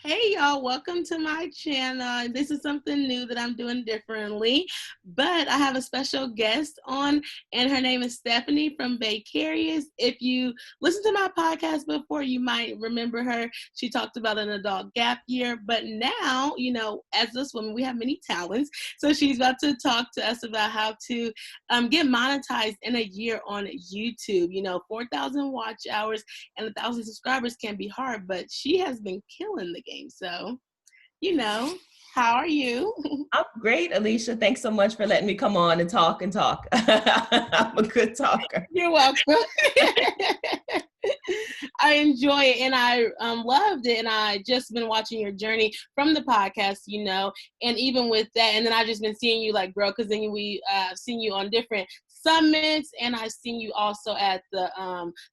Hey y'all, welcome to my channel. This is something new that I'm doing differently, but I have a special guest on, and her name is Stephanie from Vicarious. If you listen to my podcast before, you might remember her. She talked about an adult gap year, but now, as this woman, we have many talents. So she's about to talk to us about how to get monetized in a year on YouTube. 4,000 watch hours and 1,000 subscribers can be hard, but she has been killing the game. So, how are you? I'm great, Alieshia. Thanks so much for letting me come on and talk and talk. I'm a good talker. You're welcome. I enjoy it, and I loved it, and I just been watching your journey from the podcast, and even with that, and then I've just been seeing you like grow, because then we seen you on different summits, and I've seen you also at the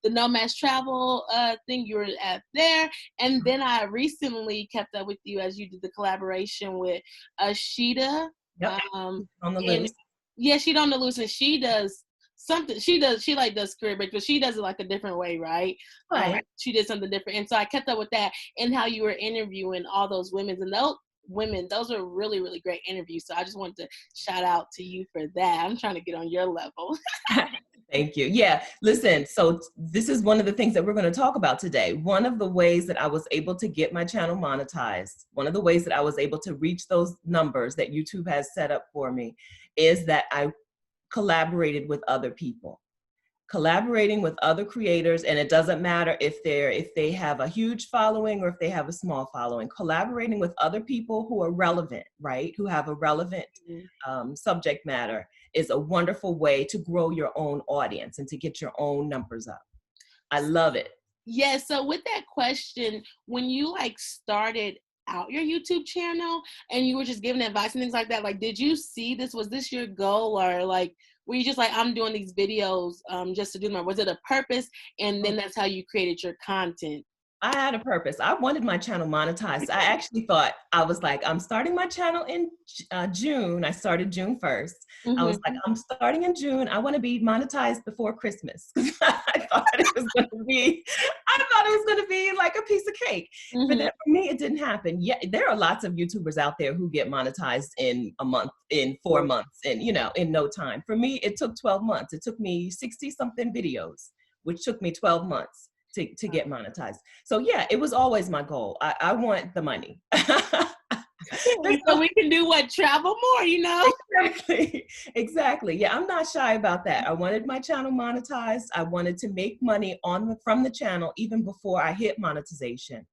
Nomads Travel thing you were at there, and then I recently kept up with you as you did the collaboration with Ashita. Yep. On the And loose. yeah, she on the loose, and she does something. She does career break, but she does it like a different way, right? Right. She did something different, and so I kept up with that and how you were interviewing all those women, and those are really, really great interviews. So I just wanted to shout out to you for that. I'm trying to get on your level. Thank you. Yeah, listen, so this is one of the things that we're going to talk about today. One of the ways that I was able to get my channel monetized, one of the ways that I was able to reach those numbers that YouTube has set up for me is that I collaborated with other people. Collaborating with other creators, and it doesn't matter if they have a huge following or if they have a small following. Collaborating with other people who are relevant, right? Who have a relevant subject matter is a wonderful way to grow your own audience and to get your own numbers up. I love it. Yeah. So with that question, when you started out your YouTube channel and you were just giving advice and things like that, did you see this? Was this your goal, or were you just like, I'm doing these videos just to do them? Or was it a purpose, and then that's how you created your content? I had a purpose. I wanted my channel monetized. I actually thought, I was like, I'm starting my channel in June. I started June 1st. I was like, I'm starting in June. I want to be monetized before Christmas. I thought it was going to be like a piece of cake. For me, it didn't happen. Yeah, there are lots of YouTubers out there who get monetized in a month, in 4 months, and in no time. For me, it took 12 months. It took me 60 something videos, which took me 12 months to get monetized. So yeah, it was always my goal. I want the money. So we can do what? Travel more, Exactly. Yeah, I'm not shy about that. I wanted my channel monetized. I wanted to make money from the channel even before I hit monetization.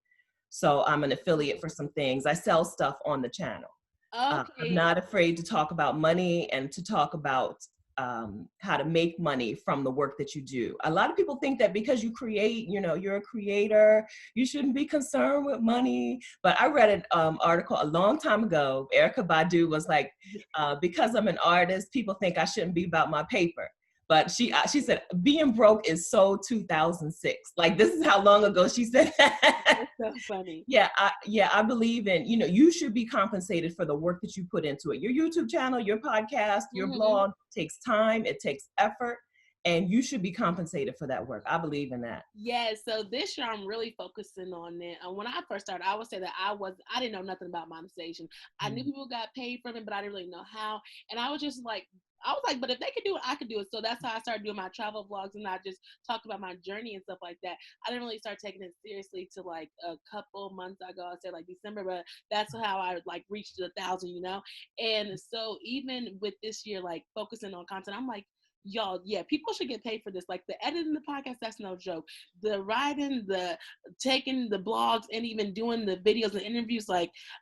So I'm an affiliate for some things. I sell stuff on the channel. Okay. I'm not afraid to talk about money and to talk about how to make money from the work that you do. A lot of people think that because you create, you're a creator, you shouldn't be concerned with money. But I read an article a long time ago. Erykah Badu was like, because I'm an artist, people think I shouldn't be about my paper. But she said, being broke is so 2006. Like, this is how long ago she said that. That's so funny. Yeah, I believe in, you should be compensated for the work that you put into it. Your YouTube channel, your podcast, your blog takes time, it takes effort, and you should be compensated for that work. I believe in that. Yeah, so this year I'm really focusing on it. When I first started, I would say that I didn't know nothing about monetization. I knew people got paid from it, but I didn't really know how. And I was like, but if they could do it, I could do it. So that's how I started doing my travel vlogs, and I just talked about my journey and stuff like that. I didn't really start taking it seriously till a couple months ago. I said December, but that's how I reached 1,000, And so even with this year, focusing on content, I'm like, y'all, yeah, people should get paid for this. The editing the podcast, that's no joke. The writing, the taking the blogs, and even doing the videos and interviews,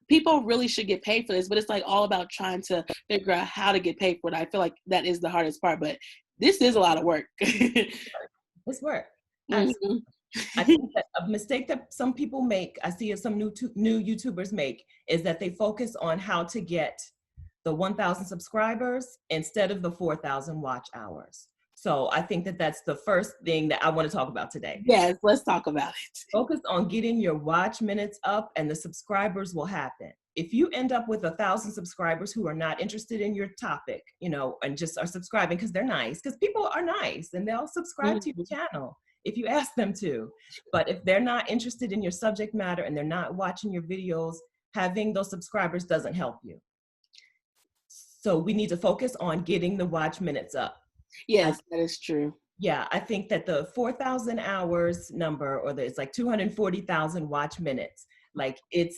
people really should get paid for this. But it's all about trying to figure out how to get paid for it. I feel like that is the hardest part, but this is a lot of work. It's work. Absolutely. I think that a mistake that some people make, I see some new YouTubers make, is that they focus on how to get the 1,000 subscribers instead of the 4,000 watch hours. So I think that that's the first thing that I want to talk about today. Yes, let's talk about it. Focus on getting your watch minutes up, and the subscribers will happen. If you end up with 1,000 subscribers who are not interested in your topic, and just are subscribing because they're nice, because people are nice and they'll subscribe to your channel. if you ask them to. But if they're not interested in your subject matter and they're not watching your videos, having those subscribers doesn't help you. So we need to focus on getting the watch minutes up. Yes, that is true. Yeah, I think that the 4,000 hours number, or it's like 240,000 watch minutes, like it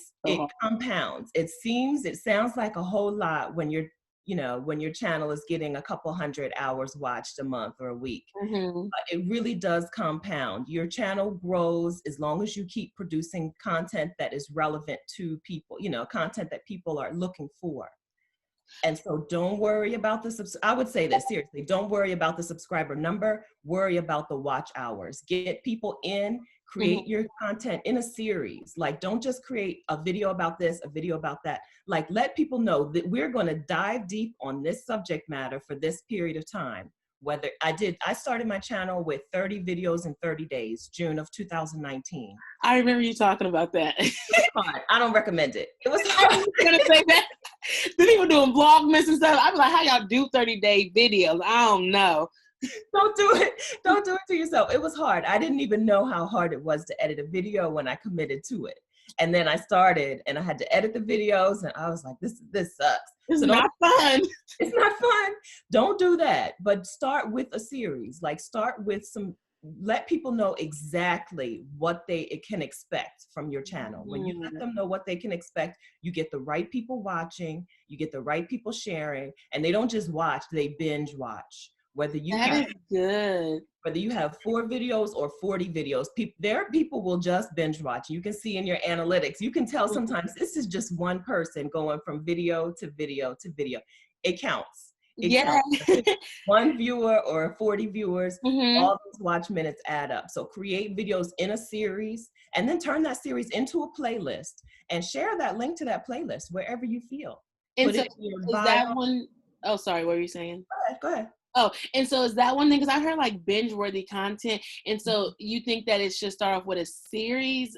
compounds. It sounds like a whole lot when when your channel is getting a couple hundred hours watched a month or a week. Mm-hmm. But it really does compound. Your channel grows as long as you keep producing content that is relevant to people, content that people are looking for. And so don't worry about I would say this seriously, don't worry about the subscriber number, worry about the watch hours. Get people in, create your content in a series. Like, don't just create a video about this, a video about that. Like, let people know that we're going to dive deep on this subject matter for this period of time. I started my channel with 30 videos in 30 days, June of 2019. I remember you talking about that. It was hard. I don't recommend it. It was hard. I was going to say that. The people doing Vlogmas and stuff. I'm like, how y'all do 30-day videos? I don't know. Don't do it. Don't do it to yourself. It was hard. I didn't even know how hard it was to edit a video when I committed to it. And then I started and I had to edit the videos and I was like, this sucks. It's not fun. It's not fun. Don't do that. But start with a series. Like, start with let people know exactly what they can expect from your channel. When you let them know what they can expect, you get the right people watching, you get the right people sharing, and they don't just watch, they binge watch. Whether you is good. Whether you have 4 videos or 40 videos, people will just binge watch. You can see in your analytics, you can tell sometimes this is just one person going from video to video to video. It counts. Counts. One viewer or 40 viewers, all those watch minutes add up. So create videos in a series and then turn that series into a playlist and share that link to that playlist wherever you feel. And so is that one, oh, sorry, what were you saying? Go ahead. Oh, and so is that one thing, because I heard like binge-worthy content, and so you think that it should start off with a series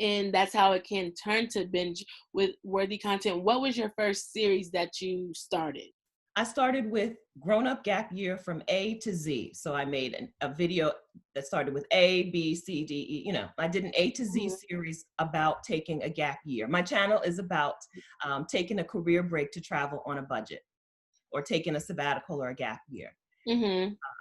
and that's how it can turn to binge with worthy content. What was your first series that you started? I started with Grown Up Gap Year from A to Z. So I made a video that started with A, B, C, D, E. I did an A to Z series about taking a gap year. My channel is about taking a career break to travel on a budget, or taking a sabbatical or a gap year.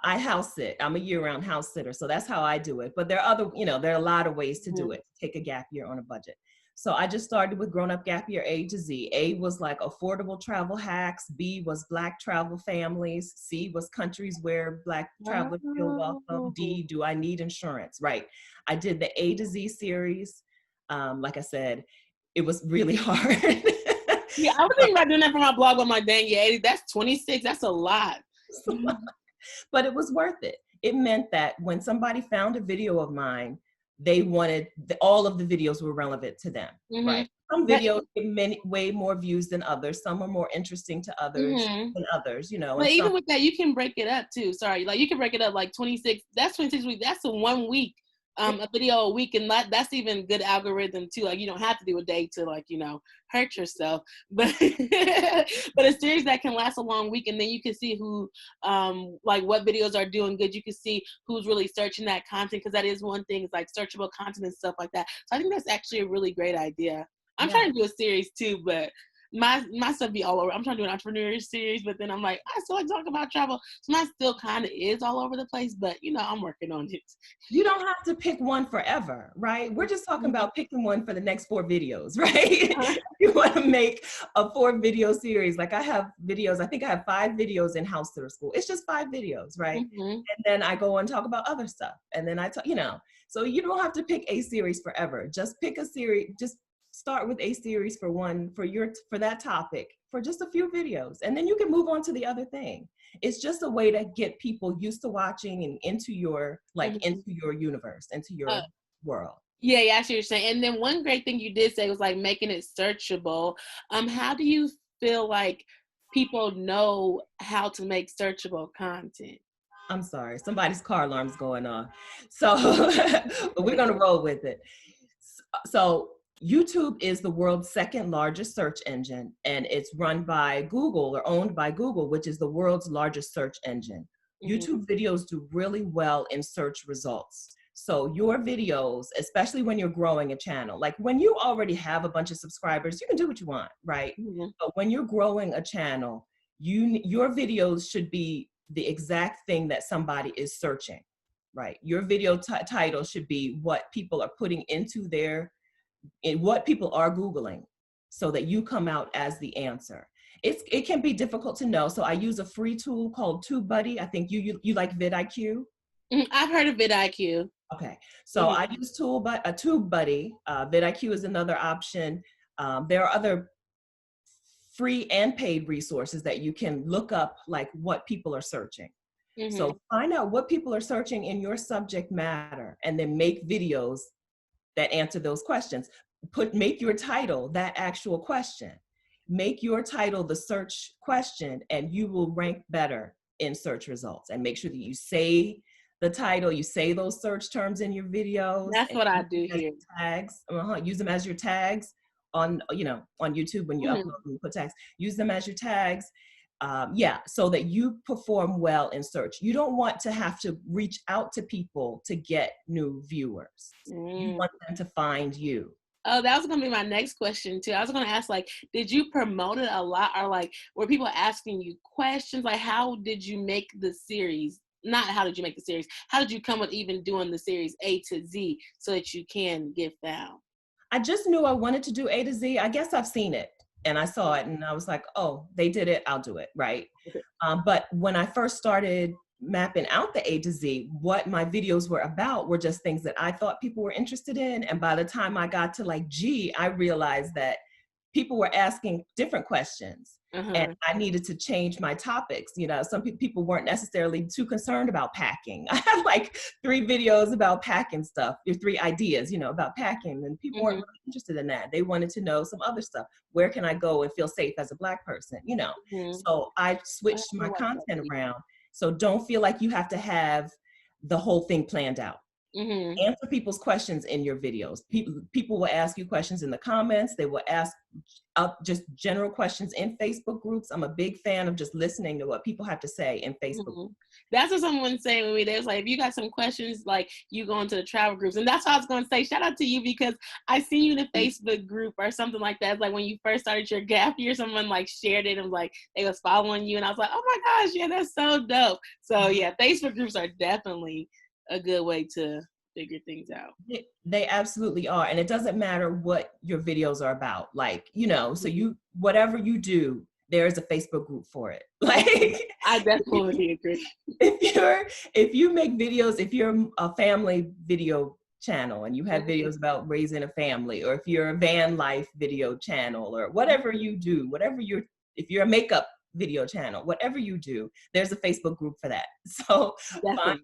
I house sit. I'm a year-round house sitter, so that's how I do it. But there are there are a lot of ways to do it, to take a gap year on a budget. So I just started with Grown Up Gap Year A to Z. A was like affordable travel hacks. B was Black travel families. C was countries where Black travelers feel welcome. D, do I need insurance? Right. I did the A to Z series. Like I said, it was really hard. Yeah, I was thinking about doing that for my blog on my dang, yeah, that's 26. That's a lot. But it was worth it. It meant that when somebody found a video of mine, they wanted all of the videos were relevant to them, right? Some videos get way more views than others. Some are more interesting to others than others, But even with that, you can break it up too. Sorry, like you can break it up like 26. That's 26 weeks. That's a 1 week. A video a week, and that's even good algorithm too. Like, you don't have to do a day to hurt yourself, but but a series that can last a long week, and then you can see who like what videos are doing good. You can see who's really searching that content, because that is one thing, is like searchable content and stuff like that. So I think that's actually a really great idea. I'm trying to do a series too, but my stuff be all over. I'm trying to do an entrepreneur series, but then I'm like, I still like talk about travel. So mine still kind of is all over the place, but I'm working on it. You don't have to pick one forever, right? We're just talking about picking one for the next 4 videos, right? You want to make a 4 video series. Like, I have videos, I think I have 5 videos in House Sitter School. It's just 5 videos, right? And then I go and talk about other stuff. And then I talk, so you don't have to pick a series forever. Just pick a series, just start with a series for that topic for just a few videos, and then you can move on to the other thing. It's just a way to get people used to watching and into your into your universe, into your world. Yeah, I see what you're saying. And then one great thing you did say was like making it searchable. How do you feel like people know how to make searchable content? I'm sorry, somebody's car alarm's going on, so we're gonna roll with it. So YouTube is the world's 2nd largest search engine, and it's run by Google, or owned by Google, which is the world's largest search engine. YouTube videos do really well in search results. So your videos, especially when you're growing a channel, like when you already have a bunch of subscribers, you can do what you want, right? But when you're growing a channel, your videos should be the exact thing that somebody is searching, right? Your video title should be what people are putting into what people are Googling, so that you come out as the answer. It can be difficult to know. So I use a free tool called TubeBuddy. I think you like vidIQ. I've heard of vidIQ. Okay, so I use TubeBuddy. vidIQ is another option. There are other free and paid resources that you can look up, like what people are searching. So find out what people are searching in your subject matter, and then make videos that answer those questions. Make your title that actual question. Make your title the search question, and you will rank better in search results. And make sure that you say the title, you say those search terms in your videos. That's what I do here. Tags, use them as your tags on YouTube when you upload and you put tags. Use them as your tags. So that you perform well in search. You don't want to have to reach out to people to get new viewers. You want them to find you. Oh, that was going to be my next question too. I was going to ask, like, did you promote it a lot, or like, were people asking you questions? Like, how did you make the series? Not how did you make the series? How did you come with even doing the series A to Z so that you can get found? I just knew I wanted to do A to Z. I guess I've seen it. And I saw it and I was like, oh, they did it, I'll do it, right? But when I first started mapping out the A to Z, what my videos were about were just things that I thought people were interested in. And by the time I got to like G, I realized that people were asking different questions. And I needed to change my topics. Some people weren't necessarily too concerned about packing. I had like 3 videos about packing stuff, or 3 ideas, about packing, and people weren't really interested in that. They wanted to know some other stuff. Where can I go and feel safe as a Black person, So I switched my content around. So don't feel like you have to have the whole thing planned out. Answer people's questions in your videos. People will ask you questions in the comments. They will ask just general questions in Facebook groups. I'm a big fan of just listening to what people have to say in Facebook. That's what someone saying with me. They was like, if you got some questions, like, you go into the travel groups. And that's what I was going to say. Shout out to you, because I seen you in a Facebook group or something like that. It's like when you first started your gap year, someone like shared it and was like, they was following you. And I was like, oh my gosh, yeah, that's so dope. So yeah, Facebook groups are definitely a good way to figure things out. They absolutely are. And it doesn't matter what your videos are about. Like, so whatever you do, there is a Facebook group for it. Like, I definitely agree. If you make videos, if you're a family video channel and you have videos about raising a family, or if you're a van life video channel, or whatever you do, if you're a makeup video channel, whatever you do, there's a Facebook group for that. So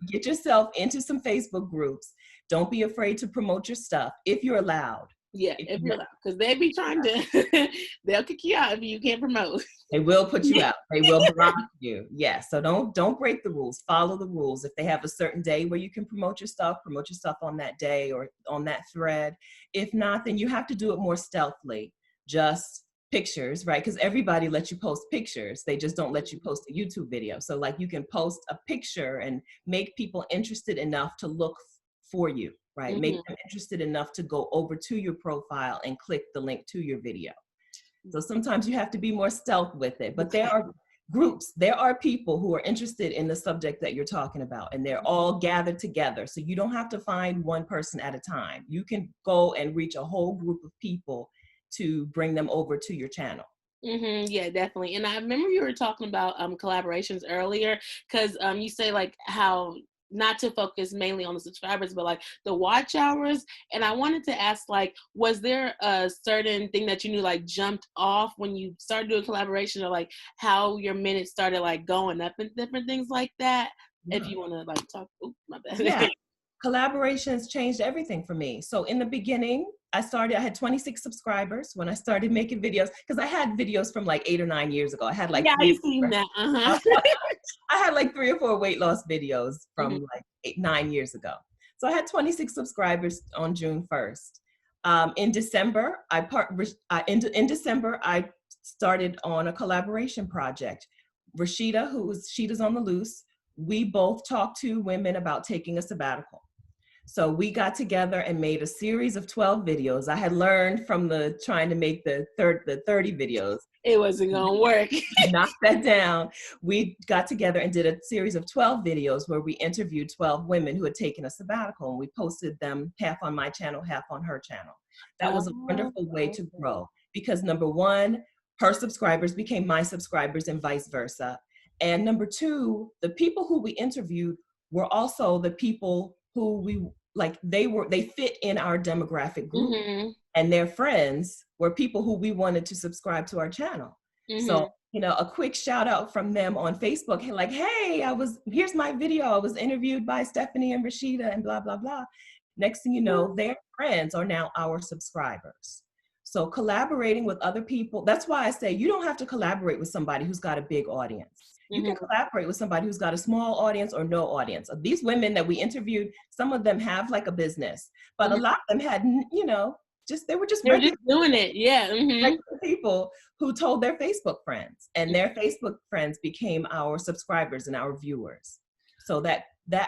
get yourself into some Facebook groups. Don't be afraid to promote your stuff if you're allowed. Yeah, if you're allowed, because they be trying to, they'll kick you out if you can't promote. They will put you out. They will block you. Yeah. So don't break the rules. Follow the rules. If they have a certain day where you can promote your stuff on that day or on that thread. If not, then you have to do it more stealthily. Just pictures, right? Because everybody lets you post pictures. They just don't let you post a YouTube video. So like, you can post a picture and make people interested enough to look for you, right? Make them interested enough to go over to your profile and click the link to your video. So sometimes you have to be more stealth with it, but there are groups, there are people who are interested in the subject that you're talking about, and they're all gathered together. So you don't have to find one person at a time. You can go and reach a whole group of people to bring them over to your channel. Yeah, definitely. And I remember you were talking about collaborations earlier, because you say like how not to focus mainly on the subscribers, but like the watch hours. And I wanted to ask, like, was there a certain thing that you knew like jumped off when you started doing collaboration, or like how your minutes started like going up and different things like that? If you want to like talk, my bad. Yeah. Collaborations changed everything for me. So in the beginning, I had 26 subscribers when I started making videos, because I had videos from like 8 or 9 years ago. I had like I've seen that. I had like 3 or 4 weight loss videos from like 8, 9 years ago. So I had 26 subscribers on June 1st. In December, in December, I started on a collaboration project. Rashida, Sheeta's on the Loose, we both talked to women about taking a sabbatical. So we got together and made a series of 12 videos. I had learned from trying to make the 30 videos. It wasn't gonna work. Knocked that down. We got together and did a series of 12 videos where we interviewed 12 women who had taken a sabbatical, and we posted them half on my channel, half on her channel. That was a wonderful way to grow because number one, her subscribers became my subscribers and vice versa. And number two, the people who we interviewed were also the people who they fit in our demographic group. Mm-hmm. And their friends were people who we wanted to subscribe to our channel. Mm-hmm. So, a quick shout out from them on Facebook, hey, here's my video. I was interviewed by Stephanie and Rashida and blah, blah, blah. Next thing you know, their friends are now our subscribers. So collaborating with other people, that's why I say you don't have to collaborate with somebody who's got a big audience. You can collaborate with somebody who's got a small audience or no audience. These women that we interviewed, some of them have like a business, but a lot of them had, they were just doing it. Yeah. Regular people who told their Facebook friends, and their Facebook friends became our subscribers and our viewers. So that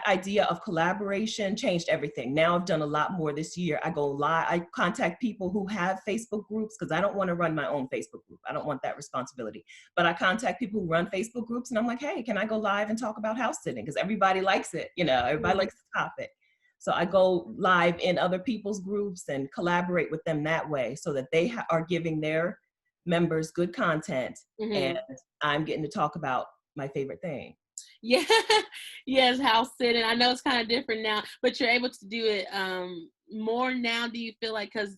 idea of collaboration changed everything. Now I've done a lot more this year. I go live, I contact people who have Facebook groups because I don't want to run my own Facebook group. I don't want that responsibility. But I contact people who run Facebook groups and I'm like, hey, can I go live and talk about house sitting? Because everybody likes it, everybody likes the topic. So I go live in other people's groups and collaborate with them that way so that they are giving their members good content and I'm getting to talk about my favorite thing. Yeah. Yes, house sitting. I know it's kind of different now, but you're able to do it more now. Do you feel like, because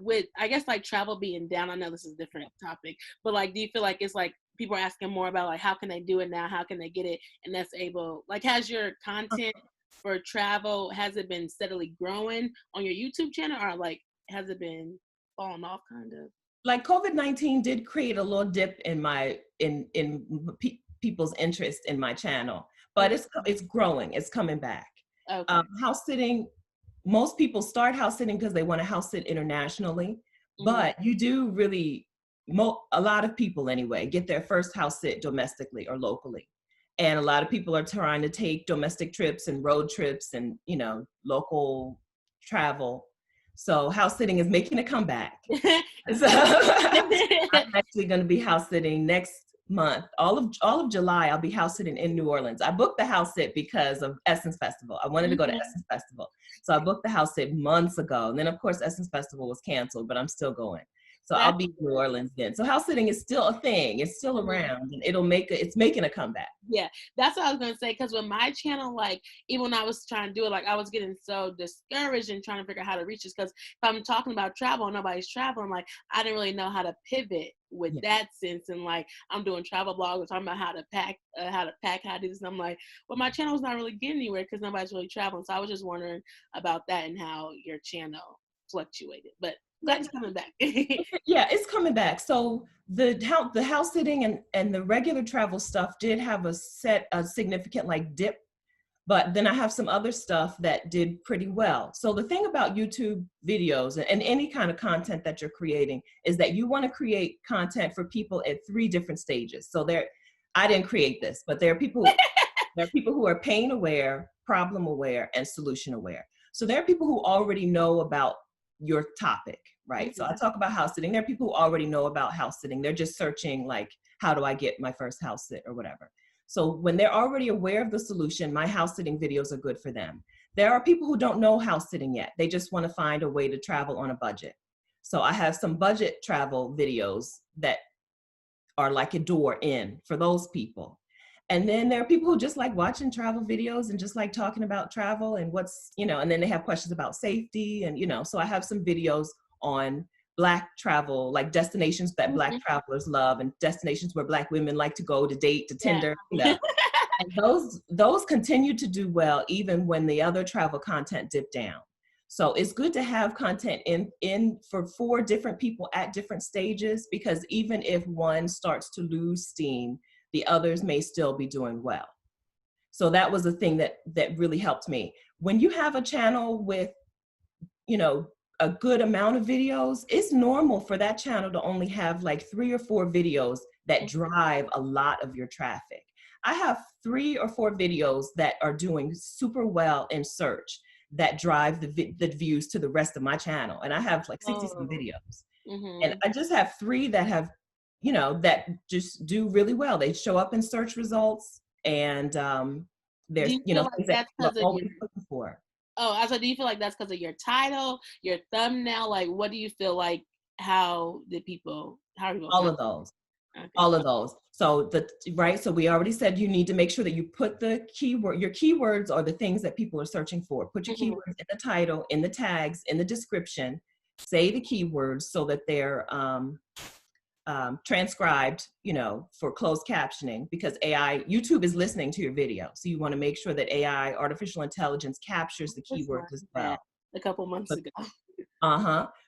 with, I guess, like travel being down, I know this is a different topic, but like, do you feel like it's like people are asking more about like, how can they do it now? How can they get it? And that's able, like, has your content for travel, has it been steadily growing on your YouTube channel, or like, has it been falling off kind of? Like COVID-19 did create a little dip in people's interest in my channel, but it's growing, it's coming back. Okay. House sitting, most people start house sitting because they want to house sit internationally, but you do really, a lot of people anyway, get their first house sit domestically or locally. And a lot of people are trying to take domestic trips and road trips and, local travel. So house sitting is making a comeback. So I'm actually going to be house sitting next month. All of July, I'll be house sitting in New Orleans. I booked the house sit because of Essence Festival. I wanted to go to Essence Festival. So I booked the house sit months ago. And then of course, Essence Festival was canceled, but I'm still going. So I'll be in New Orleans then. So house sitting is still a thing. It's still around and it's making a comeback. Yeah, that's what I was going to say. Because with my channel, like, even when I was trying to do it, like, I was getting so discouraged and trying to figure out how to reach this. Because if I'm talking about travel and nobody's traveling, like, I didn't really know how to pivot with that sense. And like, I'm doing travel blogs, talking about how to pack, how to do this. And I'm like, well, my channel's not really getting anywhere because nobody's really traveling. So I was just wondering about that and how your channel fluctuated. But that's coming back. Yeah, it's coming back. So the house sitting and the regular travel stuff did have a significant like dip, but then I have some other stuff that did pretty well. So the thing about YouTube videos and any kind of content that you're creating is that you want to create content for people at 3 different stages. So I didn't create this, but there are people who are pain aware, problem aware, and solution aware. So there are people who already know about your topic, right? So I talk about house sitting. There are people who already know about house sitting. They're just searching like, how do I get my first house sit or whatever. So when they're already aware of the solution, my house sitting videos are good for them. There are people who don't know house sitting yet. They just want to find a way to travel on a budget. So I have some budget travel videos that are like a door in for those people. And then there are people who just like watching travel videos and just like talking about travel and what's, and then they have questions about safety and, so I have some videos on Black travel, like destinations that Black travelers love and destinations where Black women like to go to date, to Tinder, And those continue to do well even when the other travel content dipped down. So it's good to have content in for 4 different people at different stages, because even if one starts to lose steam, the others may still be doing well. So that was the thing that really helped me. When you have a channel with, a good amount of videos, it's normal for that channel to only have like 3 or 4 videos that drive a lot of your traffic. I have 3 or 4 videos that are doing super well in search that drive the views to the rest of my channel. And I have like 60 some videos. And I just have 3 that have, you know, that just do really well. They show up in search results, and Do there's, you you feel know, like things that that's people because are of always your, looking for. oh, I said, do you feel like that's because of your title, your thumbnail? Like, what do you feel like, how are people All finding? of those. Okay. All of those. So right. So we already said you need to make sure that you put the keyword, your keywords are the things that people are searching for. Put your keywords in the title, in the tags, in the description. Say the keywords so that they're transcribed, you know, for closed captioning, because YouTube is listening to your video. So you want to make sure that artificial intelligence, captures the Just keywords learned as that well. a couple months ago.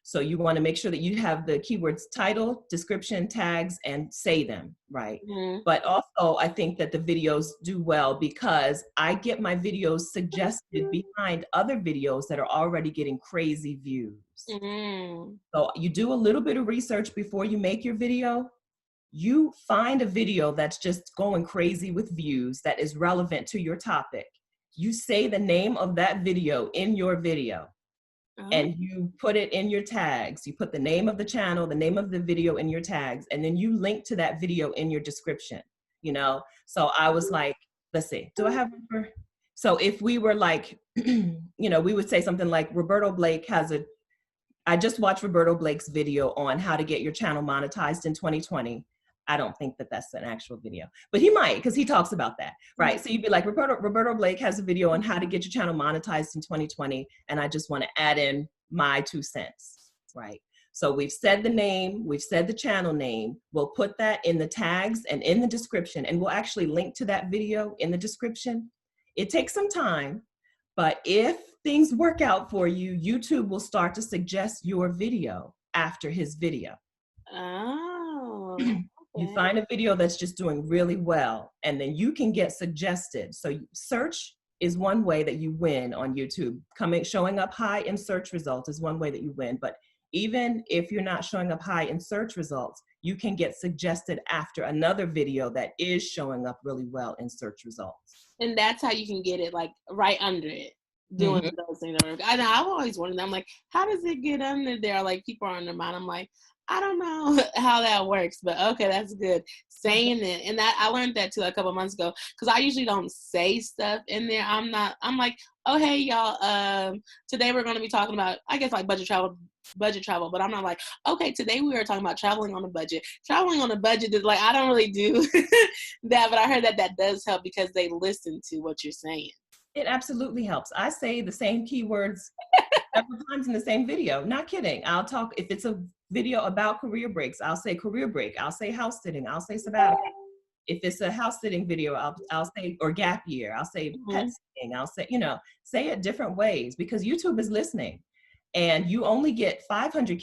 So you want to make sure that you have the keywords title, description, tags, and say them, right? But also, I think that the videos do well because I get my videos suggested behind other videos that are already getting crazy views. So you do a little bit of research before you make your video. You find a video that's just going crazy with views that is relevant to your topic. You say the name of that video in your video. And you put it in your tags. You put the name of the channel, the name of the video in your tags, and then you link to that video in your description, you know? So I was like, let's see, do I have, so if we were like, you know, we would say something like Roberto Blake I just watched Roberto Blake's video on how to get your channel monetized in 2020. I don't think that that's an actual video, but he might, because he talks about that, right? So you'd be like, Roberto Blake has a video on how to get your channel monetized in 2020, and I just want to add in my 2 cents, right? So we've said the name, we've said the channel name, we'll put that in the tags and in the description, and we'll actually link to that video in the description. It takes some time, but if things work out for you, YouTube will start to suggest your video after his video. You find a video that's just doing really well, and then you can get suggested. So search is one way that you win on YouTube. Showing up high in search results is one way that you win. But even if you're not showing up high in search results, you can get suggested after another video that is showing up really well in search results. And that's how you can get it, like, right under it. Doing those things. I know, I've always wondered, I'm like, how does it get under there? Like, people are on their mind. I'm like, I don't know how that works, but okay, that's good. Saying it. And that, I learned that too a couple months ago, because I usually don't say stuff in there. I'm like, oh, hey, y'all, today we're going to be talking about, I guess, like budget travel, but I'm not like, okay, today we are talking about traveling on a budget. Traveling on a budget is like, I don't really do that, but I heard that does help because they listen to what you're saying. It absolutely helps. I say the same keywords several times in the same video. Not kidding. I'll talk, if it's a video about career breaks, I'll say career break. I'll say house sitting. I'll say sabbatical. If it's a house sitting video, I'll say, or gap year. I'll say pet sitting. I'll say, you know, say it different ways, because YouTube is listening. And you only get 500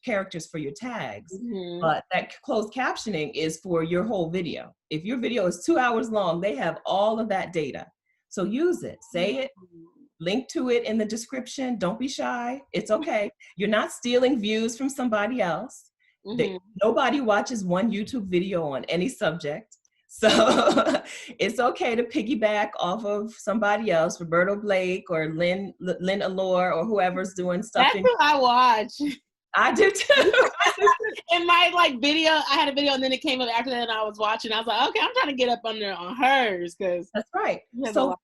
characters for your tags, but that closed captioning is for your whole video. If your video is 2 hours long, they have all of that data. So use it, say it, link to it in the description. Don't be shy. It's okay. You're not stealing views from somebody else. Nobody watches one YouTube video on any subject. So it's okay to piggyback off of somebody else, Roberto Blake or Lynn Allure or whoever's doing stuff. That's who I watch. I do too. In my like video, I had a video and then it came up after that and I was watching. I was like, okay, I'm trying to get up under on hers, because that's right. So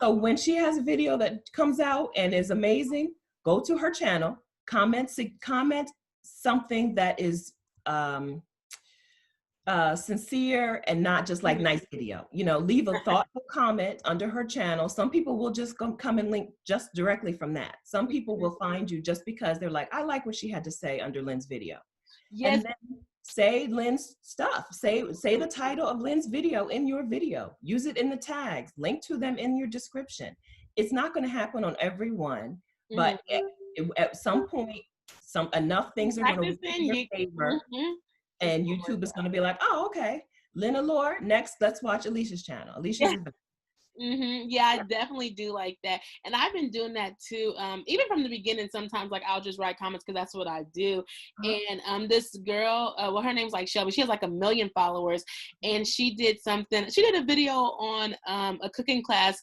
when she has a video that comes out and is amazing, go to her channel, comment something that is sincere and not just like nice video. You know, leave a thoughtful comment under her channel. Some people will just come and link just directly from that. Some people will find you just because they're like, I like what she had to say under Lynn's video. Yes. And then say Lynn's stuff. Say the title of Lynn's video in your video. Use it in the tags. Link to them in your description. It's not going to happen on every one, but at some point, enough things are going to be in your favor. And YouTube is going to be like, oh, okay, Lynn Allure, next, let's watch Alicia's channel. Alicia's Adventures. Yeah, I definitely do like that. And I've been doing that too. Even from the beginning, sometimes like I'll just write comments because that's what I do. Uh-huh. And this girl, well, her name's like Shelby. She has like 1 million followers, and she did something. She did a video on a cooking class.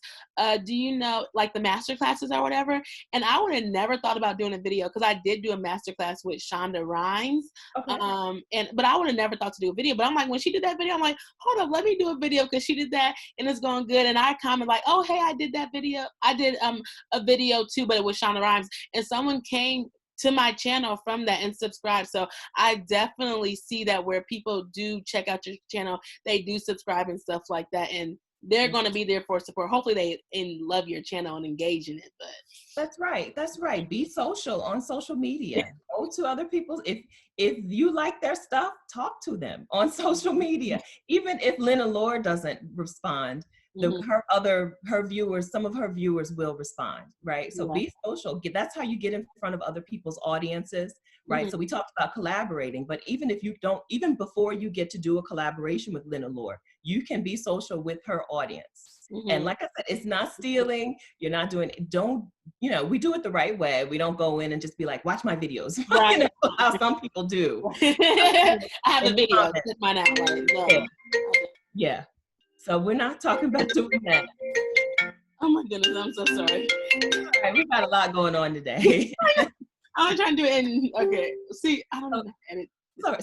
Do you know like the master classes or whatever? And I would have never thought about doing a video because I did do a master class with Shonda Rhimes. Okay. But I would have never thought to do a video. But I'm like, when she did that video, I'm like, hold up, let me do a video because she did that and it's going good. And I comment like, oh, hey, I did that video. I did a video too, but it was Shonda Rhimes. And someone came to my channel from that and subscribe. So I definitely see that where people do check out your channel, they do subscribe and stuff like that. And they're going to be there for support. Hopefully they love your channel and engage in it. But That's right. That's right. Be social on social media. Go to other people's. If you like their stuff, talk to them on social media. Even if Lena Lore doesn't respond, her viewers, some of her viewers will respond, right? So be social. That's how you get in front of other people's audiences, right? So we talked about collaborating, but even if you don't, even before you get to do a collaboration with Lena Lore, you can be social with her audience. And like I said, it's not stealing. You're not doing, we do it the right way. We don't go in and just be like, watch my videos. right. How some people do. I have a video. Comment. Check mine out. Right? Yeah. So we're not talking about doing that. Oh my goodness, I'm so sorry. All right, we've got a lot going on today. I'm trying to do it okay. See, I don't know how to edit.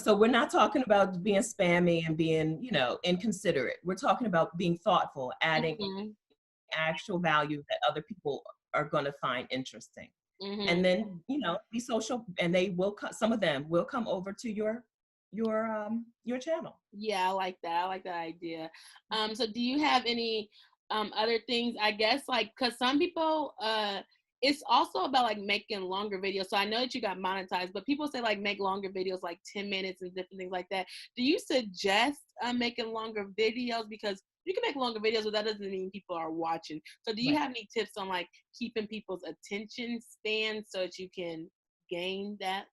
So we're not talking about being spammy and being, inconsiderate. We're talking about being thoughtful, adding actual value that other people are going to find interesting. And then, be social, and some of them will come over to your channel. Yeah, I like that. I like that idea. So do you have any other things, I guess, like, because some people it's also about like making longer videos. So I know that you got monetized, but people say like make longer videos like 10 minutes and different things like that. Do you suggest making longer videos? Because you can make longer videos, but that doesn't mean people are watching. So do you have any tips on like keeping people's attention span so that you can gain that?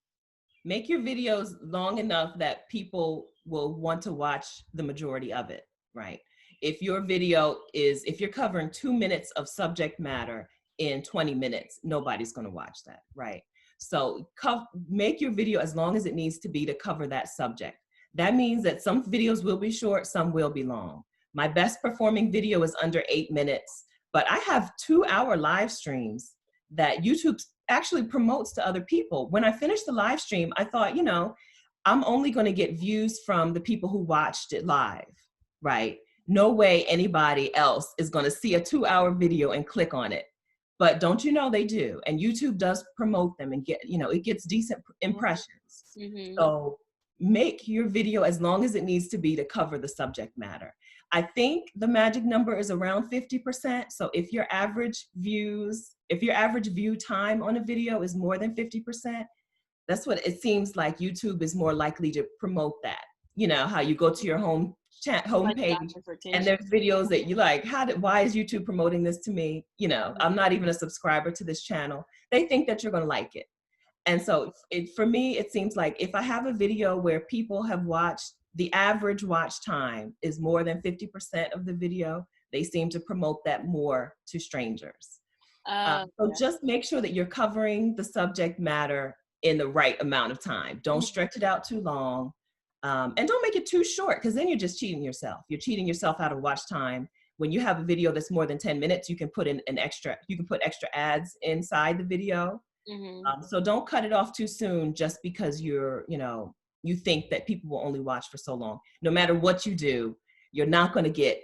Make your videos long enough that people will want to watch the majority of it, right? If your video if you're covering 2 minutes of subject matter in 20 minutes, nobody's going to watch that, right? So make your video as long as it needs to be to cover that subject. That means that some videos will be short, some will be long. My best performing video is under 8 minutes, but I have 2-hour live streams that YouTube actually promotes to other people. When I finished the live stream, I thought, I'm only going to get views from the people who watched it live, right? No way anybody else is going to see a 2-hour video and click on it. But don't you know they do? And YouTube does promote them and it gets decent impressions. So make your video as long as it needs to be to cover the subject matter. I think the magic number is around 50%. So if your average view time on a video is more than 50%, that's what it seems like. YouTube is more likely to promote that. How you go to your homepage and there's videos that you like, why is YouTube promoting this to me? I'm not even a subscriber to this channel. They think that you're going to like it. And so for me, it seems like if I have a video where people have watched, the average watch time is more than 50% of the video, they seem to promote that more to strangers. So just make sure that you're covering the subject matter in the right amount of time. Don't stretch it out too long. And don't make it too short, because then you're just cheating yourself. You're cheating yourself out of watch time. When you have a video that's more than 10 minutes, you can put in extra ads inside the video. So don't cut it off too soon just because you think that people will only watch for so long. No matter what you do, you're not going to get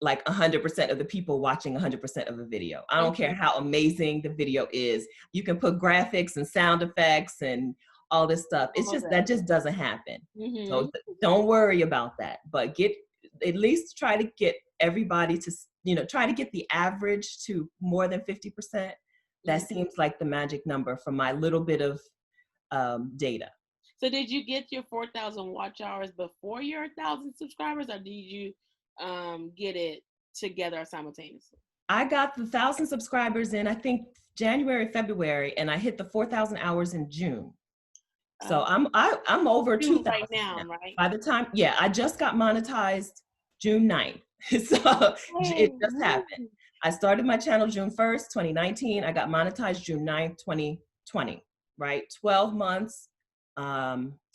like 100% of the people watching 100% of the video. I don't care how amazing the video is. You can put graphics and sound effects and all this stuff. It's just, that just doesn't happen. So don't worry about that, but at least try to get everybody to, try to get the average to more than 50%. That seems like the magic number from my little bit of data. So did you get your 4,000 watch hours before your 1,000 subscribers, or did you get it together simultaneously? I got the 1,000 subscribers in, I think, January, February, and I hit the 4,000 hours in June. So I'm over 2,000 right now, right? By the time, I just got monetized June 9th. So it Hey, just happened. I started my channel June 1st, 2019. I got monetized June 9th, 2020, right? 12 months,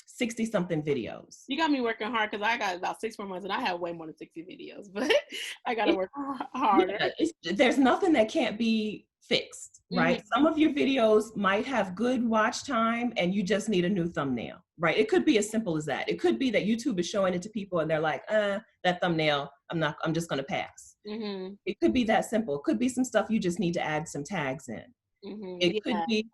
60 something videos. you got me working hard because I got about 6 more months and I have way more than 60 videos, but I got to It, work harder. yeah, there's nothing that can't be fixed, right? Mm-hmm. Some of your videos might have good watch time and you just need a new thumbnail, right? It could be as simple as that. It could be that YouTube is showing it to people and they're like, that thumbnail, I'm just going to pass. Mm-hmm. It could be that simple. It could be some stuff you just need to add some tags in. Mm-hmm. It could Yeah. be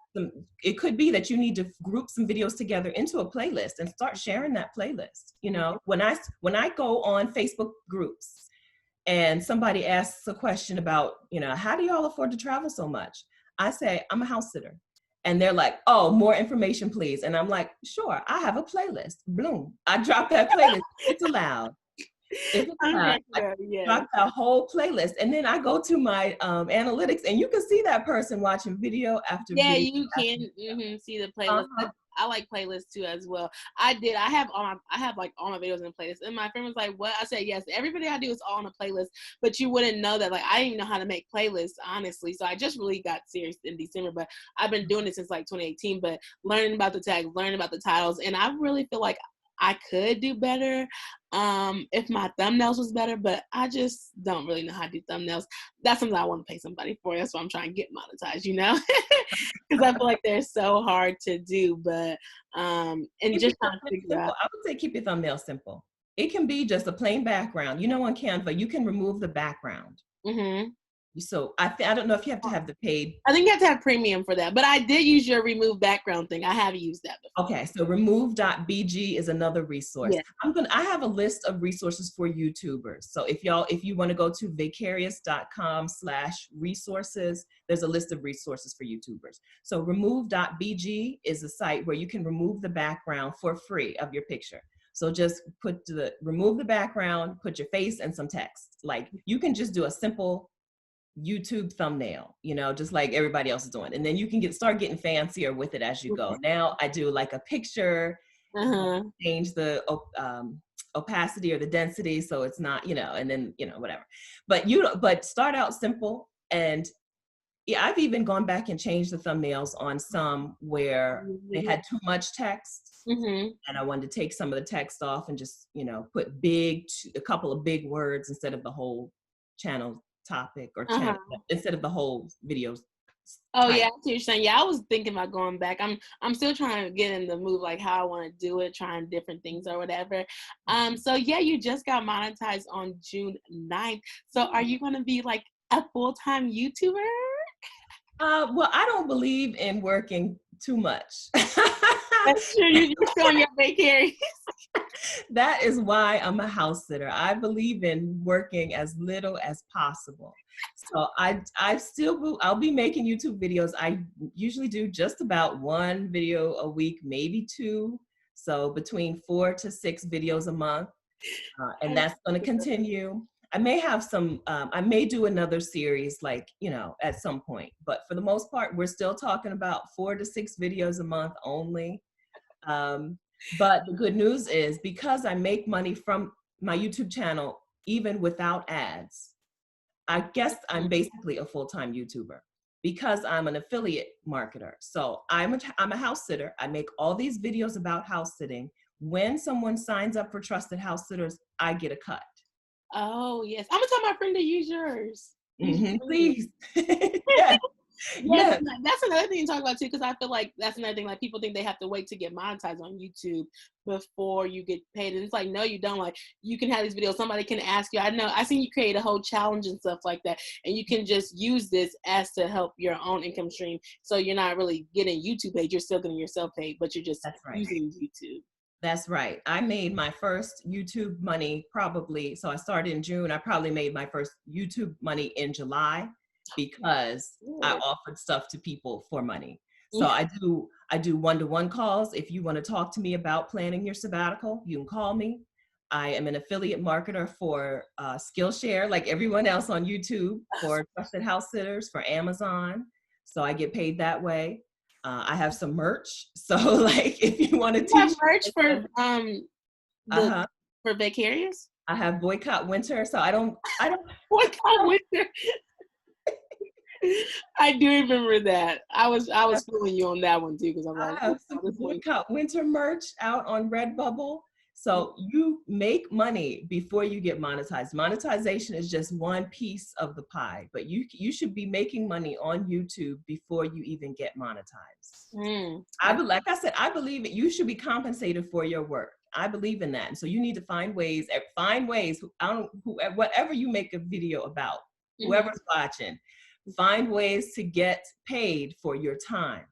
it could be that you need to group some videos together into a playlist and start sharing that playlist. You Mm-hmm. know, when I go on Facebook groups and somebody asks a question about, you know, how do y'all afford to travel so much? I say, I'm a house sitter. And they're like, oh, more information, please. And I'm like, sure, I have a playlist. Bloom. I drop that playlist. It's allowed. If it's I'm not, cracking I up. Yes. drop that whole playlist. And then I go to my analytics and you can see that person watching video after Yeah, video you after can video. see the playlist. Uh-huh. I like playlists too as well. I have like all my videos in a playlist. And my friend was like, "What?" I said, "Yes, every video I do is all on a playlist." But you wouldn't know that. Like I didn't even know how to make playlists, honestly. So I just really got serious in December. But I've been doing it since like 2018. But learning about the tags, learning about the titles, and I really feel like I could do better if my thumbnails was better, but I just don't really know how to do thumbnails. That's something I want to pay somebody for. That's why I'm trying to get monetized, you know, because I feel like they're so hard to do, but and Keep your just trying to thumbnail figure out. simple. I would say keep your thumbnail simple. It can be just a plain background. You know, on Canva, you can remove the background. Mm-hmm. So I don't know if you have to have the paid. I think you have to have premium for that, but I did use your remove background thing. I have used that before. Okay, so remove.bg is another resource. Yeah. I have a list of resources for YouTubers. So if you want to go to vicarious.com/resources, there's a list of resources for YouTubers. So remove.bg is a site where you can remove the background for free of your picture. So just remove the background, put your face and some text. Like you can just do a simple YouTube thumbnail, you know, just like everybody else is doing. And then you can start getting fancier with it as you go. Now I do like a picture, Uh-huh. change the opacity or the density so it's not, you know, and then, you know, whatever. But start out simple. And yeah, I've even gone back and changed the thumbnails on some where they had too much text. Mm-hmm. And I wanted to take some of the text off and just, you know, put a couple of big words instead of the whole channel topic or channel, Uh-huh. instead of the whole video Oh yeah, title. I see what you're saying. Yeah, I was thinking about going back. I'm still trying to get in the move, like how I want to do it, trying different things or whatever. So yeah, you just got monetized on June 9th. So are you gonna be like a full-time YouTuber? Well, I don't believe in working too much. That's true. You're still on your vacation. That is why I'm a house sitter. I believe in working as little as possible. So I'll be making YouTube videos. I usually do just about one video a week, maybe two. So between 4 to 6 videos a month. And that's going to continue. I may have I may do another series, like, you know, at some point, but for the most part, we're still talking about 4 to 6 videos a month only. But the good news is because I make money from my YouTube channel, even without ads, I guess I'm basically a full-time YouTuber because I'm an affiliate marketer. So I'm a house sitter. I make all these videos about house sitting. When someone signs up for Trusted House Sitters, I get a cut. Oh yes, I'm gonna tell my friend to use yours. Please. Yes. Yes, Yes. that's another thing to talk about too, because I feel like that's another thing. Like people think they have to wait to get monetized on YouTube before you get paid, and it's like no, you don't. Like you can have these videos. Somebody can ask you. I seen you create a whole challenge and stuff like that, and you can just use this as to help your own income stream. So you're not really getting YouTube paid. You're still getting yourself paid, but you're just That's right. using YouTube. That's right. I made my first YouTube money so I started in June. I probably made my first YouTube money in July because I offered stuff to people for money. So I do one-to-one calls. If you want to talk to me about planning your sabbatical, you can call me. I am an affiliate marketer for Skillshare, like everyone else on YouTube, for Trusted House Sitters, for Amazon. So I get paid that way. I have some merch. So like if you want to You have teach. merch for Uh-huh. for Vicarious? I have boycott winter, so I don't Boycott winter. I do remember that. I was feeling you on that one too, because I'm I like, have some this one. boycott winter merch out on Redbubble. So you make money before you get monetized. Monetization is just one piece of the pie, but you should be making money on YouTube before you even get monetized. Like I said, I believe it. You should be compensated for your work. I believe in that. And so you need to find ways. Whatever you make a video about, whoever's watching, find ways to get paid for your time.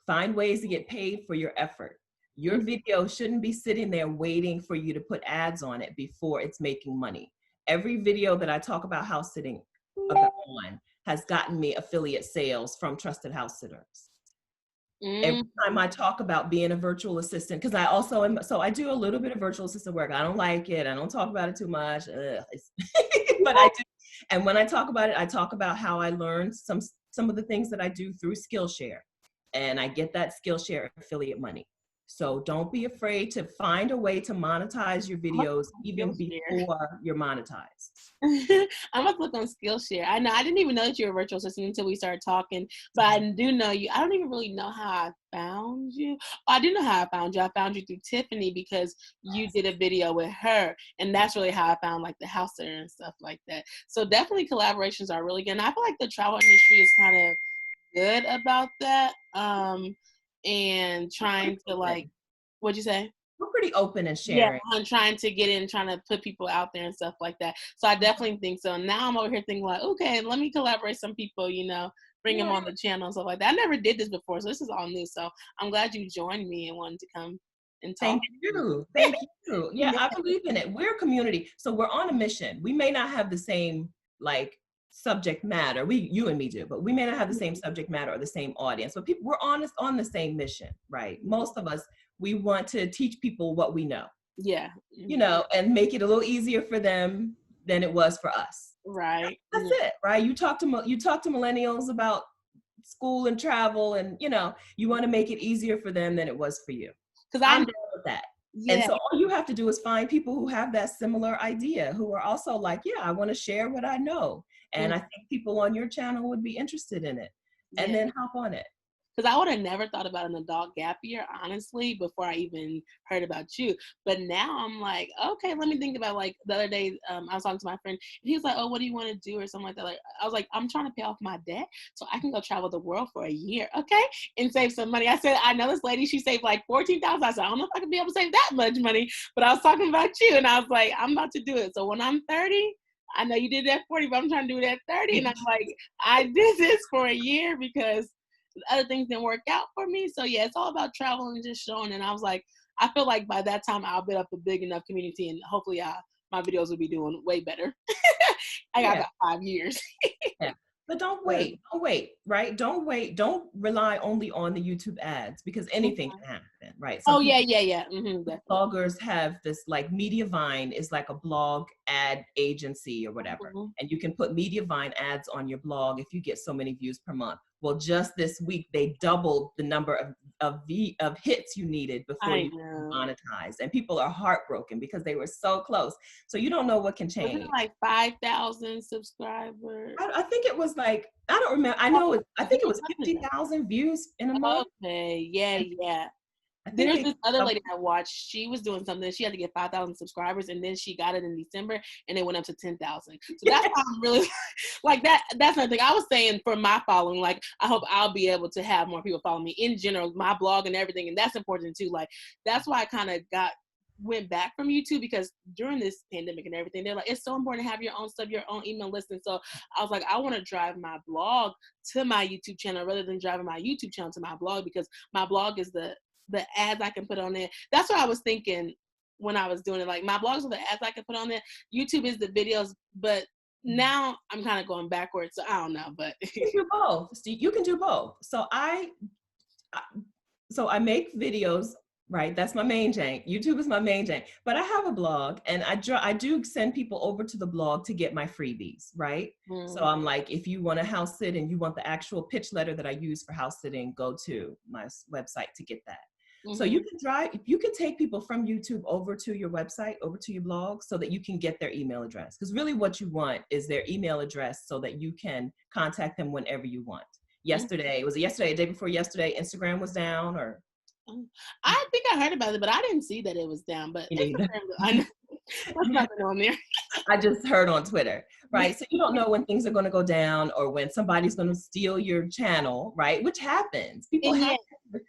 Find ways to get paid for your effort. Your video shouldn't be sitting there waiting for you to put ads on it before it's making money. Every video that I talk about house sitting on has gotten me affiliate sales from trusted house sitters. Every time I talk about being a virtual assistant, because I also am, so I do a little bit of virtual assistant work. I don't like it. I don't talk about it too much, but I do. And when I talk about it, I talk about how I learned some of the things that I do through Skillshare. And I get that Skillshare affiliate money. So don't be afraid to find a way to monetize your videos even before you're monetized. I must look on Skillshare. I know I didn't even know that you were a virtual assistant until we started talking, but I do know you. I don't even really know how I found you. Oh, I do know how I found you. I found you through Tiffany because you did a video with her, and that's really how I found like the house sitter and stuff like that. So definitely collaborations are really good. And I feel like the travel industry is kind of good about that. And trying to like, what'd you say? We're pretty open and sharing. Yeah, I'm trying to get in, trying to put people out there and stuff like that. So I definitely think so. Now I'm over here thinking like, okay, let me collaborate some people, bring them on the channel and stuff like that. I never did this before, so this is all new. So I'm glad you joined me and wanted to come and talk. Thank you. Thank you. Yeah, I believe in it. We're a community. So we're on a mission. We may not have the same like subject matter. You and me do, but we may not have the same subject matter or the same audience. But we're honest on the same mission, right? Most of us, we want to teach people what we know. Yeah. And make it a little easier for them than it was for us. Right. That's it, right? You talk to millennials about school and travel, and you want to make it easier for them than it was for you. Because I'm down with that. Yeah. And so all you have to do is find people who have that similar idea, who are also like, yeah, I want to share what I know. And I think people on your channel would be interested in it. And then hop on it. Because I would have never thought about an adult gap year, honestly, before I even heard about you. But now I'm like, okay, let me think about, like, the other day, I was talking to my friend, and he was like, oh, what do you want to do, or something like that. Like, I was like, I'm trying to pay off my debt so I can go travel the world for a year, okay, and save some money. I said, I know this lady, she saved like $14,000. I said, I don't know if I can be able to save that much money, but I was talking about you, and I was like, I'm about to do it. So when I'm 30, I know you did that 40, but I'm trying to do it at 30, and I'm like, I did this for a year because other things didn't work out for me. So yeah, it's all about traveling and just showing. And I was like, I feel like by that time I'll build up a big enough community, and hopefully my videos will be doing way better. I got about 5 years. Yeah. But don't wait, right? Don't wait. Don't rely only on the YouTube ads, because anything can happen, right? So yeah. Bloggers have this, like, Mediavine is like a blog ad agency or whatever. And you can put Mediavine ads on your blog if you get so many views per month. Well, just this week, they doubled the number of hits you needed before you monetized. And people are heartbroken because they were so close. So you don't know what can change. Was it like 5,000 subscribers? I think it was like, I don't remember. I think it was 50,000 views in a month. Okay, yeah. There's this other lady I watched. She was doing something. She had to get 5,000 subscribers, and then she got it in December, and it went up to 10,000. So that's why I'm really like that. That's another thing I was saying for my following. Like, I hope I'll be able to have more people follow me in general, my blog and everything, and that's important too. Like, that's why I kind of went back from YouTube, because during this pandemic and everything, they're like, it's so important to have your own stuff, your own email list. And so I was like, I want to drive my blog to my YouTube channel rather than driving my YouTube channel to my blog, because my blog is the ads I can put on there. That's what I was thinking when I was doing it. Like, my blogs are the ads I can put on there. YouTube is the videos, but now I'm kind of going backwards. So I don't know, but you can do both. You can do both. So I make videos, right? That's my main thing. YouTube is my main thing. But I have a blog, and I do send people over to the blog to get my freebies, right? So I'm like, if you want to house sit and you want the actual pitch letter that I use for house sitting, go to my website to get that. So you can take people from YouTube over to your website, over to your blog, so that you can get their email address. Because really what you want is their email address so that you can contact them whenever you want. Yesterday, was it yesterday, the day before yesterday, Instagram was down, or? I think I heard about it, but I didn't see that it was down. But Instagram, I know there's nothing on there. I just heard on Twitter, right? So you don't know when things are going to go down or when somebody's going to steal your channel, right? Which happens. People have.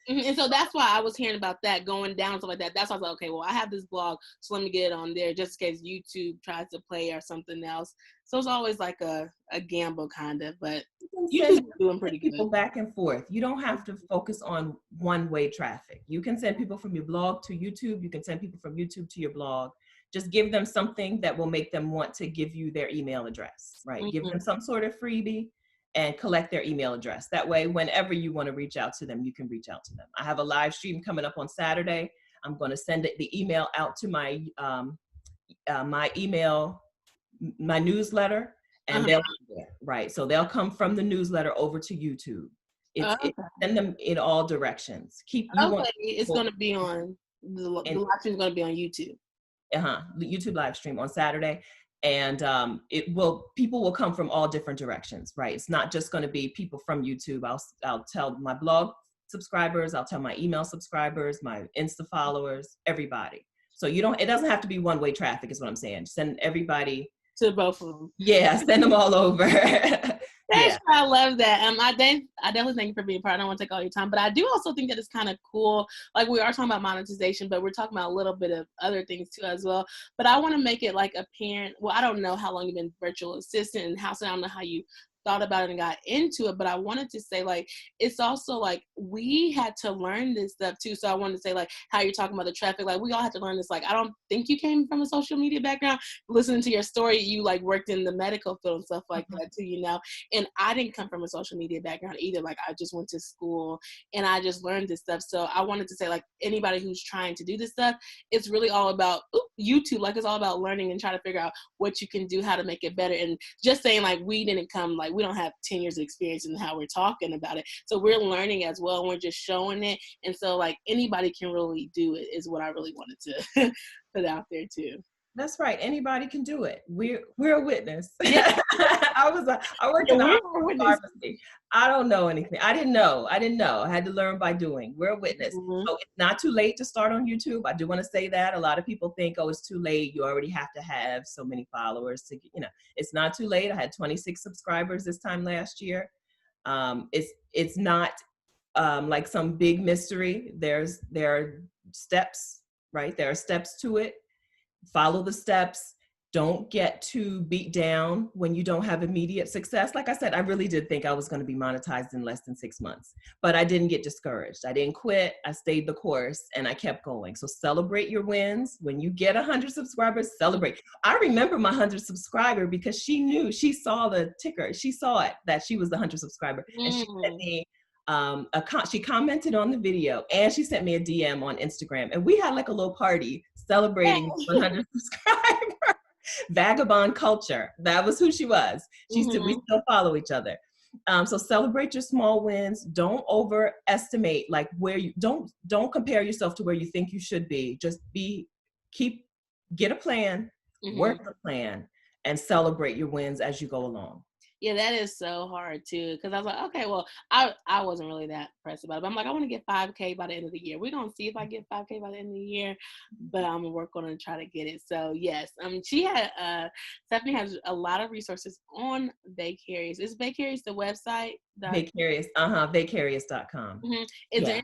And so that's why I was hearing about that going down, stuff like that. That's why I was like, okay, well, I have this blog, so let me get it on there just in case YouTube tries to play or something else. So it's always like a gamble kind of, but YouTube's doing pretty good. People back and forth. You don't have to focus on one-way traffic. You can send people from your blog to YouTube. You can send people from YouTube to your blog. Just give them something that will make them want to give you their email address, right? Give them some sort of freebie and collect their email address. That way, whenever you want to reach out to them, you can reach out to them. I have a live stream coming up on Saturday. I'm going to send the email out to my my newsletter, and they'll be there, right? So they'll come from the newsletter over to YouTube. Send them in all directions. It's going to be on the live stream is going to be on YouTube. The YouTube live stream on Saturday. And people will come from all different directions, right? It's not just going to be people from YouTube. I'll tell my blog subscribers, I'll tell my email subscribers, my Insta followers, everybody. So it doesn't have to be one-way traffic is what I'm saying. Send everybody to both of them. Yeah, send them all over. I love that. I definitely thank you for being part. I don't want to take all your time, but I do also think that it's kind of cool. Like we are talking about monetization, but we're talking about a little bit of other things too as well. But I want to make it like apparent. Well, I don't know how long you've been virtual assistant and I don't know how you thought about it and got into it, but I wanted to say like it's also like we had to learn this stuff too. So I wanted to say like how you're talking about the traffic, like we all had to learn this. Like I don't think you came from a social media background. Listening to your story, you like worked in the medical field and stuff like that too, and I didn't come from a social media background either. Like I just went to school and I just learned this stuff. So I wanted to say like anybody who's trying to do this stuff, it's really all about YouTube. Like it's all about learning and trying to figure out what you can do, how to make it better. And just saying like we didn't come, like we don't have 10 years of experience in how we're talking about it. So we're learning as well and we're just showing it. And so like anybody can really do it is what I really wanted to put out there too. That's right. Anybody can do it. We're a witness. Yeah. I worked in a pharmacy. I don't know anything. I didn't know. I had to learn by doing. We're a witness. So it's not too late to start on YouTube. I do want to say that. A lot of people think, oh, it's too late. You already have to have so many followers to, it's not too late. I had 26 subscribers this time last year. It's not like some big mystery. There are steps, right? There are steps to it. Follow the steps. Don't get too beat down when you don't have immediate success. Like I said, I really did think I was going to be monetized in less than 6 months, but I didn't get discouraged. I didn't quit. I stayed the course and I kept going. So celebrate your wins. When you get 100 subscribers, celebrate. I remember my 100 subscriber because she saw the ticker. She saw it that she was the 100 subscriber, and she sent me she commented on the video and she sent me a DM on Instagram, and we had like a little party celebrating 100 subscribers. Vagabond culture. That was who she was. We still follow each other. So celebrate your small wins. Don't overestimate like where you don't compare yourself to where you think you should be. Just get a plan, work the plan, and celebrate your wins as you go along. Yeah, that is so hard too. Cause I was like, okay, well, I wasn't really that pressed about it. But I'm like, I want to get 5K by the end of the year. We're gonna see if I get 5K by the end of the year, but I'm gonna work on it and try to get it. So yes, Stephanie has a lot of resources on Vicarious. Is Vicarious the website? Vicarious, vicarious.com. Is there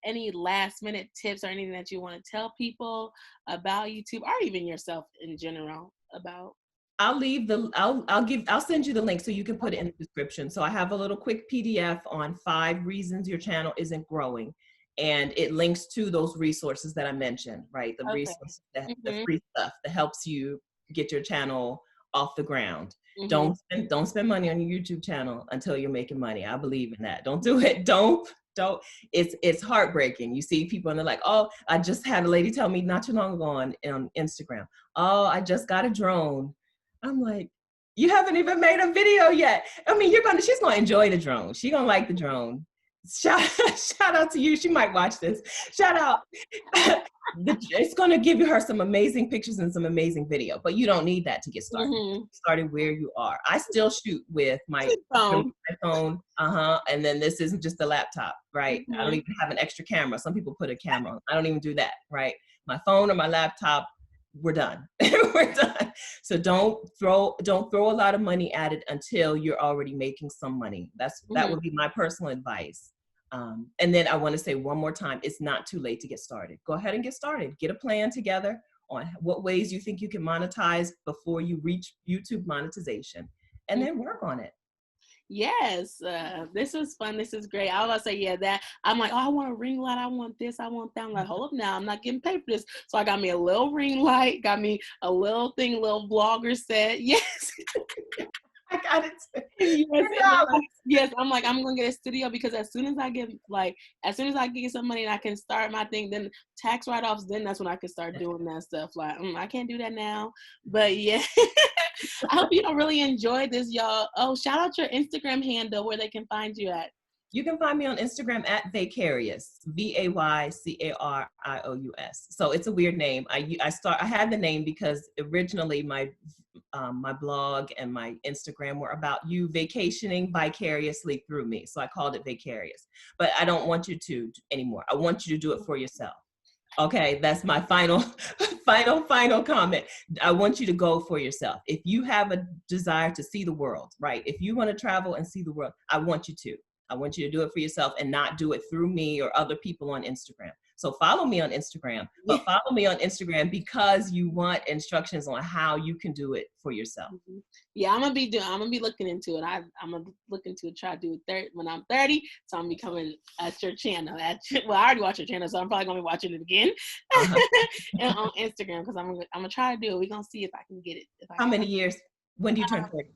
any last minute tips or anything that you want to tell people about YouTube or even yourself in general about? I'll send you the link so you can put it in the description. So I have a little quick PDF on 5 reasons your channel isn't growing. And it links to those resources that I mentioned, right? The resources, the free stuff that helps you get your channel off the ground. Don't spend money on your YouTube channel until you're making money. I believe in that. Don't do it. Don't. It's heartbreaking. You see people and they're like, oh, I just had a lady tell me not too long ago on Instagram, oh, I just got a drone. I'm like, you haven't even made a video yet. I mean, she's going to enjoy the drone. She's going to like the drone. shout out to you. She might watch this. Shout out. It's going to give her some amazing pictures and some amazing video, but you don't need that to get started. Mm-hmm. Started where you are. I still shoot with my phone. phone, and then this isn't just a laptop, right? Mm-hmm. I don't even have an extra camera. Some people put a camera on. I don't even do that, right? My phone or my laptop, we're done. We're done. So don't throw a lot of money at it until you're already making some money. That would be my personal advice. And then I want to say one more time, it's not too late to get started. Go ahead and get started. Get a plan together on what ways you think you can monetize before you reach YouTube monetization, and then work on it. Yes, this was fun. This is great. I was about to say, yeah, that I'm like, oh, I want a ring light. I want this. I want that. I'm like, hold up now. I'm not getting paid for this. So I got me a little ring light, got me a little thing, little vlogger set. Yes. I got it. Yes, I'm like, I'm gonna get a studio because as soon as I get some money and I can start my thing, then tax write-offs, then that's when I can start doing that stuff. Like, I can't do that now. But yeah. I hope you really enjoyed this, y'all. Oh, shout out your Instagram handle where they can find you at. You can find me on Instagram at Vaycarious, VAYCARIOUS. So it's a weird name. I had the name because originally my blog and my Instagram were about you vacationing vicariously through me. So I called it Vaycarious. But I don't want you to anymore. I want you to do it for yourself. Okay, that's my final comment. I want you to go for yourself. If you have a desire to see the world, right? If you want to travel and see the world, I want you to. I want you to do it for yourself and not do it through me or other people on Instagram. So follow me on Instagram, but follow me on Instagram because you want instructions on how you can do it for yourself. Yeah, I'm gonna be looking into it. I'm gonna look into it, try to do it when I'm 30. So I'm gonna be coming at your channel. I already watched your channel, so I'm probably gonna be watching it again and on Instagram because I'm gonna try to do it. We're gonna see if I can get it. How many years? When do you turn 30?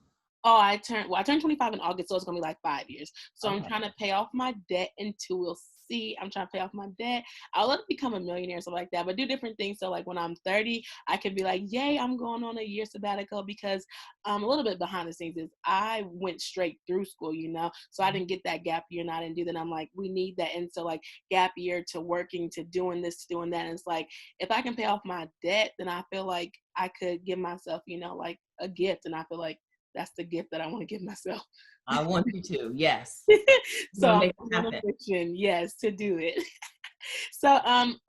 Oh, I turned 25 in August, so it's gonna be like 5 years. So Okay. I'm trying to pay off my debt we'll see. I'm trying to pay off my debt. I'll let become a millionaire, something like that, but do different things. So like when I'm 30, I could be like, yay, I'm going on a year sabbatical because a little bit behind the scenes is I went straight through school, so I didn't get that gap year and I didn't do that. I'm like, we need that. And so like gap year to working, to doing this, to doing that. And it's like, if I can pay off my debt, then I feel like I could give myself, like a gift. And I feel like that's the gift that I want to give myself. I want you to, yes. So I'm on a mission, yes, to do it. So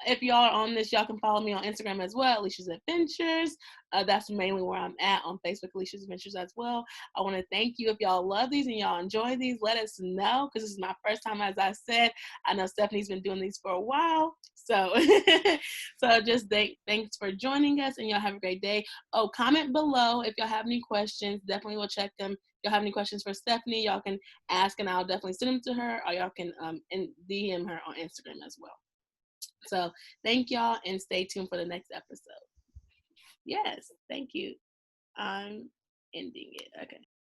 if y'all are on this, y'all can follow me on Instagram as well, Alieshias Adventures. That's mainly where I'm at, on Facebook, Alieshias Adventures as well. I want to thank you. If y'all love these and y'all enjoy these, let us know, because this is my first time, as I said. I know Stephanie's been doing these for a while. So just thanks for joining us, and y'all have a great day. Oh, comment below if y'all have any questions. Definitely will check them. If y'all have any questions for Stephanie, y'all can ask, and I'll definitely send them to her, or y'all can DM her on Instagram as well. So thank y'all, and stay tuned for the next episode. Yes, thank you. I'm ending it. Okay.